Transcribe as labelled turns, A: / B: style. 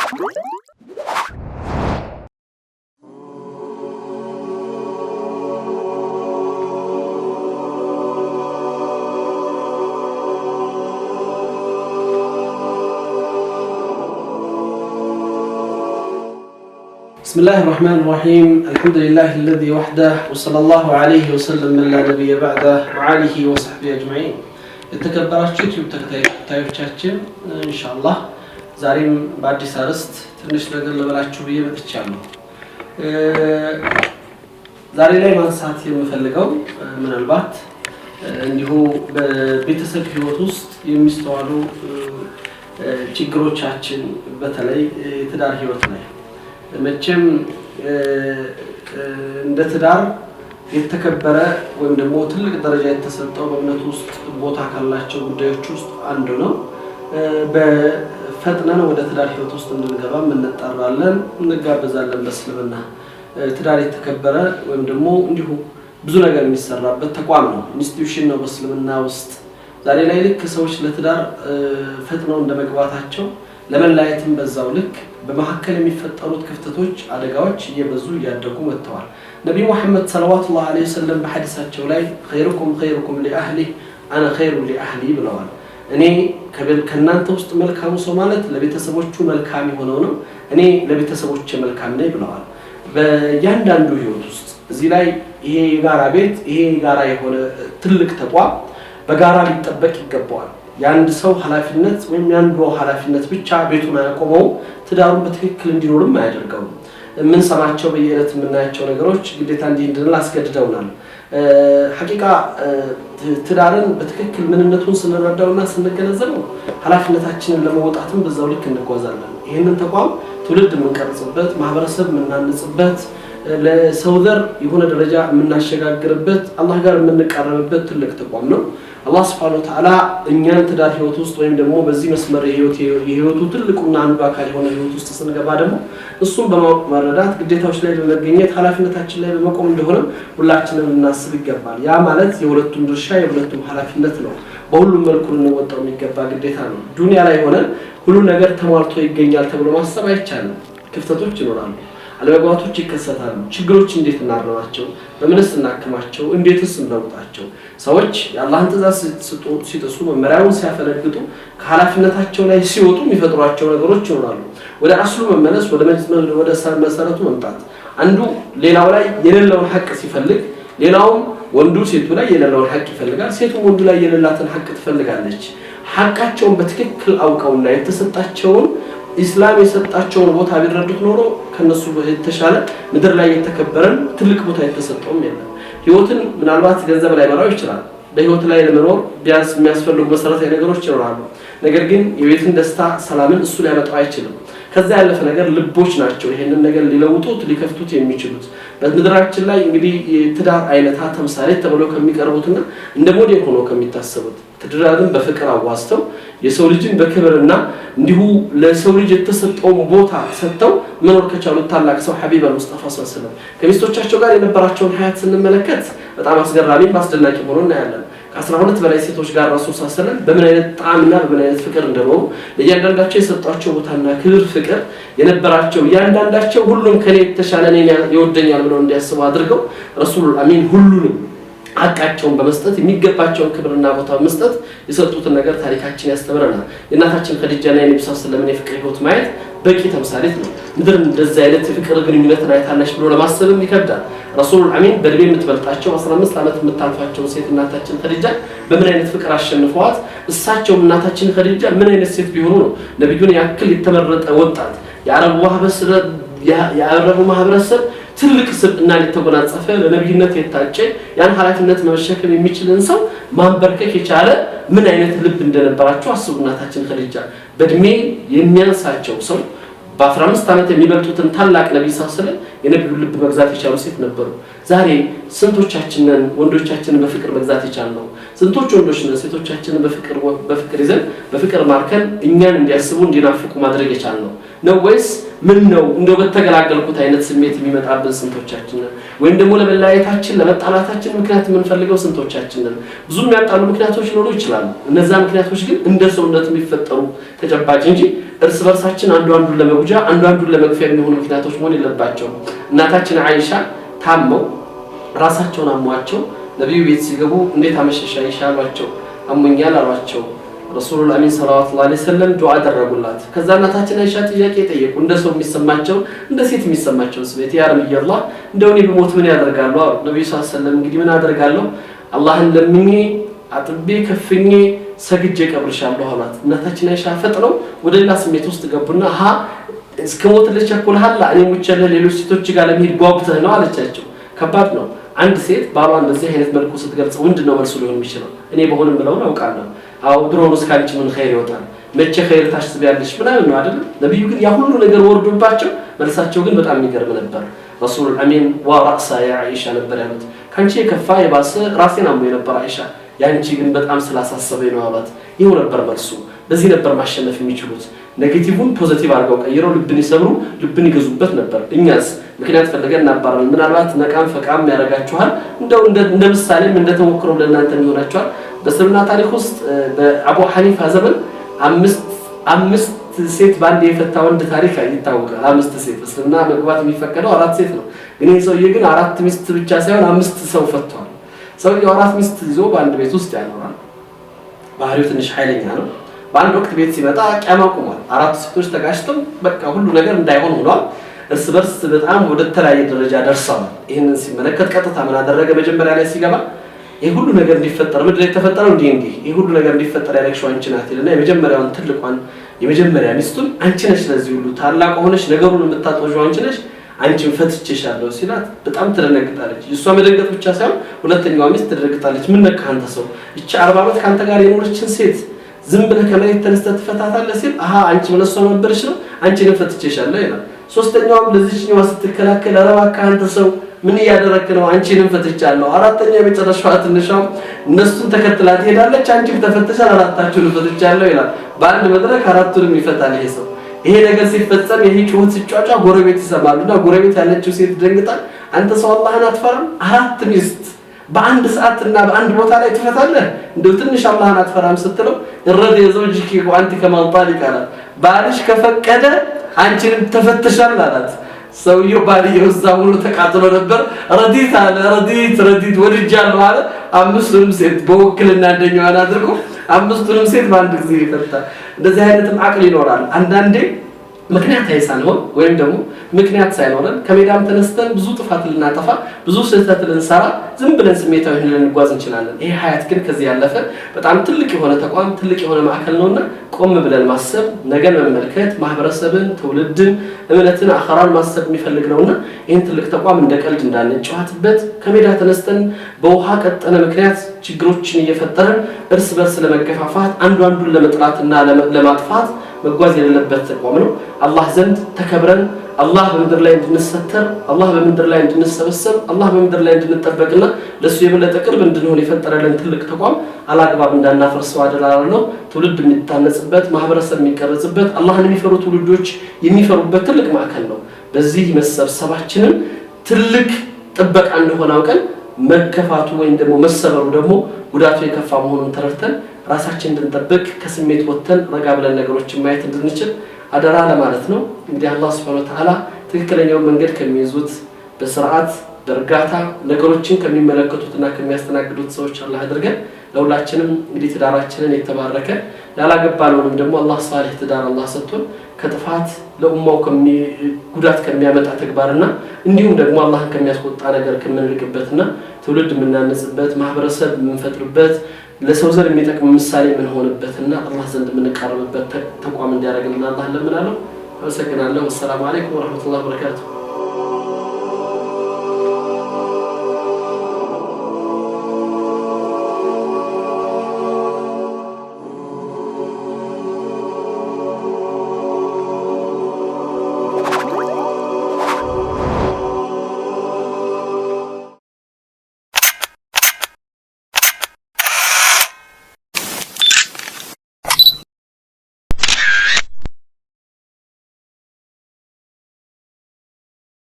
A: بسم الله الرحمن الرحيم الحمد لله الذي وحده وصلى الله عليه وسلم من لا نبي بعده وعليه وصحبه أجمعين የተከበራችሁ ዩትዩብ ተከታታዮቻችን ኢንሻአላህ ዛሬም በአዲስ አርዕስት ትንሽ ነገር ልበላችሁ ብዬ መጥቻለሁ። ዛሬ ላይ ማንሳት የምፈልገው ምናልባት እንዲሁ በቤተሰብ ህይወት ውስጥ የሚስተዋሉ ችግሮቻችን በተለይ የትዳር ህይወት ላይ መቼም እንደ ትዳር የተከበረ ወይም ደግሞ ትልቅ ደረጃ የተሰጠው በእምነቱ ውስጥ ቦታ ካላቸው ጉዳዮች ውስጥ አንዱ ነው። በፈጥነን ወደ ትዳር ህይወት ውስጥ እንድንገባ እንጠራለን፣ እንጋበዛለን። በእስልምና ትዳር የተከበረ ወይም ደግሞ እንዲሁ ብዙ ነገር የሚሰራበት ተቋም ነው፣ ኢንስቲትዩሽን ነው በእስልምና ውስጥ። ዛሬ ላይ ልክ ሰዎች ለትዳር ፈጥነው እንደመግባታቸው ለመላየትም በዛው ልክ በመሐከል የሚፈጠሩት ክፍተቶች አደጋዎች እየበዙ ያደጉ መጥተዋል። ነብዩ መሐመድ ሰለላሁ ዐለይሂ ወሰለም በሐዲሳቸው ላይ ኸይሩኩም ሊአህሊ አና ኸይሩ ሊአህሊ ብለዋል። እኔ ከናንተ ውስጥ መልካሙ ሰው ማለት ለቤተሰቦቹ መልካም የሆነው ነው፣ እኔ ለቤተሰቦቼ መልካም ነኝ ብለዋል። በእያንዳንዱ ህይወት ውስጥ እዚህ ላይ ይሄ የጋራ ቤት ይሄ የጋራ የሆነ ትልቅ ተቋም በጋራ ሊጠበቅ ይገባዋል። የአንድ ሰው ኃላፊነት ወይም የአንዱ ኃላፊነት ብቻ ቤቱን አያቆመው፣ ትዳሩን በትክክል እንዲኖርም አያደርገው። ምን ሰማቸው በየዕለት የምናያቸው ነገሮች ግዴታ እንድንል አስገድደውናል። ሐቂቃ ትዳርን በትክክል ምንነቱን ስንረዳውና ስንገነዘበው ኃላፊነታችንን ለመወጣትም በዛው ልክ እንጓዛለን። ይሄንን ተቋም ትውልድ የምንቀርጽበት፣ ማህበረሰብ የምናንጽበት፣ ለሰው ዘር የሆነ ደረጃ የምናሸጋግርበት፣ አላህ ጋር የምንቀርብበት ትልቅ ተቋም ነው። አላህ Subhanahu Wa Ta'ala እኛን ትዳር ህይወት ውስጥ ወይም ደግሞ በዚህ መስመር የህይወቱ ትልቁና አንዱ አካል የሆነ ህይወት ውስጥ ስንገባ ደግሞ እሱን በማወቅ መረዳት ግዴታዎች ላይ በመገኘት ኃላፊነታችን ላይ በመቆም እንደሆነ ሁላችንም እናስብ ይገባል። ያ ማለት የሁለቱም ድርሻ የሁለቱም ኃላፊነት ነው። በሁሉም መልኩ ልንወጣው የሚገባ ግዴታ ነው። ዱንያ ላይ ሆነ ሁሉ ነገር ተሟልቶ ይገኛል ተብሎ ማሰብ አይቻልም። ክፍተቶች ይኖራሉ፣ አለመግባባቶች ይከሰታሉ። ችግሮች እንዴት እናርማቸው፣ በምንስ እናክማቸው፣ እንዴትስ እንለውጣቸው? ሰዎች የአላህን ትእዛዝ ሲጥሱ መመሪያውን ሲያፈነግጡ ከኃላፊነታቸው ላይ ሲወጡ የሚፈጥሯቸው ነገሮች ይኖራሉ። ወደ አስሉ መመለስ፣ ወደ መሰረቱ መምጣት፣ አንዱ ሌላው ላይ የሌለውን ሐቅ ሲፈልግ ሌላውም ወንዱ ሴቱ ላይ የሌለውን ሐቅ ይፈልጋል፣ ሴቱም ወንዱ ላይ የሌላትን ሐቅ ትፈልጋለች። ሐቃቸውን በትክክል አውቀውና የተሰጣቸውን ኢስላም የሰጣቸውን ቦታ ቢረዱት ኖሮ ከነሱ የተሻለ ምድር ላይ የተከበረን ትልቅ ቦታ የተሰጠውም የለም። ህይወትን ምናልባት ገንዘብ ላይ መራው ይችላል። በህይወት ላይ ለመኖር ቢያንስ የሚያስፈልጉ መሰረታዊ ነገሮች ይኖራሉ። ነገር ግን የቤትን ደስታ ሰላምን እሱ ሊያመጣው አይችልም። ከዛ ያለፈ ነገር ልቦች ናቸው ይሄንን ነገር ሊለውጡት ሊከፍቱት የሚችሉት። በምድራችን ላይ እንግዲህ የትዳር አይነታ ተምሳሌት ተብለው ከሚቀርቡትና እንደ ሞዴል ሆኖ ከሚታሰቡት ትዳርን በፍቅር አዋስተው የሰው ልጅን በክብርና እንዲሁ ለሰው ልጅ የተሰጠውን ቦታ ሰጥተው መኖር ከቻሉት ታላቅ ሰው ሐቢብ ሙስጠፋ ሰለላሁ ዐለይሂ ወሰለም ከሚስቶቻቸው ጋር የነበራቸውን ሀያት ስንመለከት በጣም አስገራሚ አስደናቂ ሆኖ እናያለን። ከ12 በላይ ሴቶች ጋር ረሱል ሰለላሁ ዐለይሂ ወሰለም በምን አይነት ጣዕምና በምን አይነት ፍቅር እንደኖሩ ለእያንዳንዳቸው የሰጧቸው ቦታና ክብር ፍቅር የነበራቸው እያንዳንዳቸው ሁሉም ከኔ የተሻለ እኔን ይወደኛል ብለው እንዲያስቡ አድርገው ረሱል አሚን ሁሉንም ሐቃቸውን በመስጠት የሚገባቸውን ክብርና ቦታ በመስጠት የሰጡትን ነገር ታሪካችን ያስተምረናል። የእናታችን ኸዲጃና የነብዩ ሰለላሁ ዐለይሂ ወሰለም የፍቅር ህይወት ማየት በቂ ተምሳሌት ነው። ምድር እንደዛ አይነት የፍቅር ግንኙነትን አይታለች ብሎ ለማሰብም ይከብዳል። ረሱል አሚን በእድሜ የምትበልጣቸው 15 ዓመት የምታልፋቸው ሴት እናታችን ኸዲጃ በምን አይነት ፍቅር አሸንፈዋት እሳቸው እናታችን ኸዲጃ ምን አይነት ሴት ቢሆኑ ነው ነብዩን ያክል የተመረጠ ወጣት የአረቡ ማህበረሰብ ትልቅ ስብዕና ሊተጎናጸፈ ለነብይነት የታጨ ያን ኃላፊነት መሸከም የሚችልን ሰው ማንበርከክ የቻለ ምን አይነት ልብ እንደነበራቸው አስቡ። እናታችን ኸዲጃ በእድሜ የሚያንሳቸው ሰው በ15 ዓመት የሚበልጡትን ታላቅ ነብይ ሰለላሁ የነብዩ ልብ መግዛት የቻሉ ሴት ነበሩ። ዛሬ ስንቶቻችንን ወንዶቻችንን በፍቅር መግዛት የቻልነው? ስንቶች ወንዶችና ሴቶቻችንን በፍቅር ይዘን በፍቅር ማርከን እኛን እንዲያስቡ እንዲናፍቁ ማድረግ የቻልነው? ነው ወይስ ምን ነው እንደው በተገላገልኩት አይነት ስሜት የሚመጣብን ስንቶቻችን ነን? ወይም ደግሞ ለመለያየታችን ለመጣላታችን ምክንያት የምንፈልገው ስንቶቻችን ነን? ብዙ የሚያጣሉ ምክንያቶች ሊኖሩ ይችላሉ። እነዛ ምክንያቶች ግን እንደ ሰውነት የሚፈጠሩ ተጨባጭ እንጂ እርስ በርሳችን አንዱ አንዱን ለመጉጃ አንዱ አንዱን ለመግፊያ የሚሆኑ ምክንያቶች መሆን የለባቸውም። እናታችን አይሻ ታመው ራሳቸውን አሟቸው ነብዩ ቤት ሲገቡ እንዴት አመሸሽ አይሻ አሏቸው። አሞኛል አሏቸው። ረሱሉላህ አሚን ሰለላሁ ዐለይሂ ወሰለም ዱዓ አደረጉላት። ከዛ እናታችን አይሻ ጥያቄ ጠየቁ። እንደ ሰው የሚሰማቸው እንደ ሴት የሚሰማቸው ስሜት ያ ረቢየላህ እንደው እኔ ብሞት ምን ያደርጋሉ? ነብዩ ሰለላሁ ዐለይሂ ወሰለም እንግዲህ ምን አደርጋለሁ አላህን ለምኜ አጥቤ ከፍኜ ሰግጄ ቀብርሻለሁ አሏት። እናታችን አይሻ ፈጥነው ወደ ሌላ ስሜት ውስጥ ገቡና እስከ ሞት ለቸኮልሃል እኔ ሙቸለ ሌሎች ሴቶች ጋር ለመሄድ ጓጉተህ ነው አለቻቸው። ከባድ ነው። አንድ ሴት ባሏን በዚህ አይነት መልኩ ስትገልጸው ምንድነው መልሱ ሊሆን የሚችለው? እኔ በሆንም ብለው አውቃለሁ። አው ድሮውስ ካንቺ ምን ኸይር ይወጣል መቼ ኸይር ታስቢያለሽ ምናምን ነው አይደል? ነብዩ ግን ያ ሁሉ ነገር ወርዶባቸው መልሳቸው ግን በጣም የሚገርም ነበር። ረሱል አሚን ወራሳ ያ አይሻ ነበር ያሉት። ካንቺ የከፋ የባሰ ራሴን አሞኝ ነበር አይሻ፣ ያንቺ ግን በጣም ስላሳሰበኝ ነው አሏት። ይሄው ነበር መልሱ። በዚህ ነበር ማሸነፍ የሚችሉት። ኔጌቲቭን ፖዚቲቭ አድርገው ቀይረው ልብን ይሰብሩ ልብን ይገዙበት ነበር። እኛስ ምክንያት ፈልገን እናባራለን። ምናልባት ነቃም ፈቃም ያረጋችኋል። እንደው እንደ ምሳሌም እንደ ተሞክሮ ለእናንተ ይሆናችኋል። በእስልምና ታሪክ ውስጥ በአቡ ሐኒፋ ዘመን አምስት ሴት ባንድ የፈታ ወንድ ታሪክ ይታወቃል። 5 ሴት እስልምና መግባት የሚፈቀደው 4 ሴት ነው። ግን ይሄ ሰውዬ ግን 4 ሚስት ብቻ ሳይሆን 5 ሰው ፈቷል። ሰውዬው 4 ሚስት ይዞ በአንድ ቤት ውስጥ ያኖራል። ባህሪው ትንሽ ኃይለኛ ነው። በአንድ ወቅት ቤት ሲመጣ ቂያማ ቆሟል። 4 ሴቶች ተጋጭተው በቃ ሁሉ ነገር እንዳይሆን ሆኗል። እርስ በርስ በጣም ወደ ተለያየ ደረጃ ደርሰዋል። ይሄንን ሲመለከት ቀጥታ ምን አደረገ? መጀመሪያ ላይ ሲገባ ይሄ ሁሉ ነገር እንዲፈጠር ምድር ላይ ተፈጠረው እንዲህ ይሄ ሁሉ ነገር እንዲፈጠር ያለሽው አንቺ ናት ይልና የመጀመሪያውን ትልቋን የመጀመሪያ ሚስቱን አንቺ ነሽ ለዚህ ሁሉ ታላቅ ሆነሽ ነገሩን የምታጠወው አንቺ ነሽ አንቺን ፈትቼሻለሁ ሲላት በጣም ትደነግጣለች። እሷ መደንገጥ ብቻ ሳይሆን ሁለተኛዋ ሚስት ትደነግጣለች። ምን ነካ አንተ ሰው እቺ 40 ዓመት ካንተ ጋር የኖረችን ሴት ዝም ብለህ ከመሬት ተነስተህ ትፈታታለህ ሲል አንቺ ምንሷ ነበርሽ ነው አንቺን ፈትቼሻለሁ ይላል። ሶስተኛውም ለዚህኛው ስትከላከል አረባካ አንተ ሰው ምን ያደረክ ነው አንቺንም ፈትቻለሁ። አራተኛው የመጨረሻው ትንሿም እነሱን ተከትላ ትሄዳለች። አንቺም ተፈትሻል አራታችሁን ፈትቻለሁ ይላል። በአንድ መድረክ አራቱንም ይፈታል ይሄ ሰው። ይሄ ነገር ሲፈጸም ይሄ ጩኸት ሲጫጫ ጎረቤት ይሰማሉና ጎረቤት ያለችው ሴት ደንግጣል። አንተ ሰው አላህን አትፈራም? 4 ሚስት በአንድ ሰዓትና በአንድ ቦታ ላይ ትፈታለህ? እንደው ትንሽ አላህን አትፈራም ስትለው እረድ የዘውጅኪ ወአንቲ ከማን ጣሊቅ አላት። ባልሽ ከፈቀደ አንቺንም ተፈትሻል አላት። ሰውየው ባልየው እዛው ነው ተቃጥሎ ነበር። ረዲት አለ ረዲት ወድጃለሁ አለ። 5ቱንም ሴት በወክልና እንደኛዋን አድርጎ 5ቱንም ሴት በአንድ ጊዜ ይፈታል። እንደዚህ አይነትም አቅል ይኖራል። አንዳንዴ ምክንያት ሳይሆን ወይም ደግሞ ምክንያት ሳይኖረን ከሜዳም ተነስተን ብዙ ጥፋት ልናጠፋ ብዙ ስህተት ልንሰራ ዝም ብለን ስሜታዊ ሆነን ልንጓዝ እንችላለን። ይሄ ሀያት ግን ከዚህ ያለፈ በጣም ትልቅ የሆነ ተቋም ትልቅ የሆነ ማዕከል ነውና ቆም ብለን ማሰብ ነገን መመልከት ማህበረሰብን ትውልድን እምነትን አኸራን ማሰብ የሚፈልግ ነውና ይሄን ትልቅ ተቋም እንደ ቀልድ እንዳንጫወትበት ከሜዳ ተነስተን በውሃ ቀጠነ ምክንያት ችግሮችን እየፈጠረን እርስ በርስ ለመገፋፋት አንዱ አንዱን ለመጥላትና ለማጥፋት መጓዝ የሌለበት ተቋም ነው። አላህ ዘንድ ተከብረን አላህ በምድር ላይ እንድንሰተር አላህ በምድር ላይ እንድንሰበሰብ አላህ በምድር ላይ እንድንጠበቅና ለሱ የበለጠ ቅርብ እንድንሆን የፈጠረልን ትልቅ ተቋም አላግባብ እንዳናፈርሰው አደራለሁ። ትውልድ የሚታነጽበት ማህበረሰብ የሚቀረጽበት አላህን የሚፈሩ ትውልዶች የሚፈሩበት ትልቅ ማዕከል ነው። በዚህ መሰብሰባችንን ትልቅ ጥበቃ እንደሆነ አውቀን መከፋቱ ወይም ደግሞ መሰበሩ ደግሞ ጉዳቱ የከፋ መሆኑን ተረድተን ራሳችንን እንድንጠብቅ ከስሜት ወጥተን ረጋ ብለን ነገሮችን ማየት እንድንችል አደራ ለማለት ነው። እንግዲህ አላህ Subhanahu Wa Ta'ala ትክክለኛው መንገድ ከሚይዙት በስርዓት በእርጋታ ነገሮችን ከሚመለከቱትና ከሚያስተናግዱት ሰዎች አላህ አድርገን ለሁላችንም እንግዲህ ትዳራችንን የተባረከ ያላገባነውንም ደግሞ አላህ ሷሊህ ትዳር አላህ ሰጥቶን ከጥፋት ለኡማው ጉዳት ከሚያመጣ ተግባርና እንዲሁም ደግሞ አላህን ከሚያስቆጣ ነገር ከምንርቅበትና ትውልድ የምናነጽበት ማህበረሰብ የምንፈጥርበት ለሰው ዘር የሚጠቅም ምሳሌ ምን ሆነበትና አላህ ዘንድ የምንቀርብበት ተቋም እንዲያደርግልን አላህ ለምናለው። አመሰግናለሁ። ወሰላሙ አለይኩም ወራህመቱላሂ ወበረካቱሁ።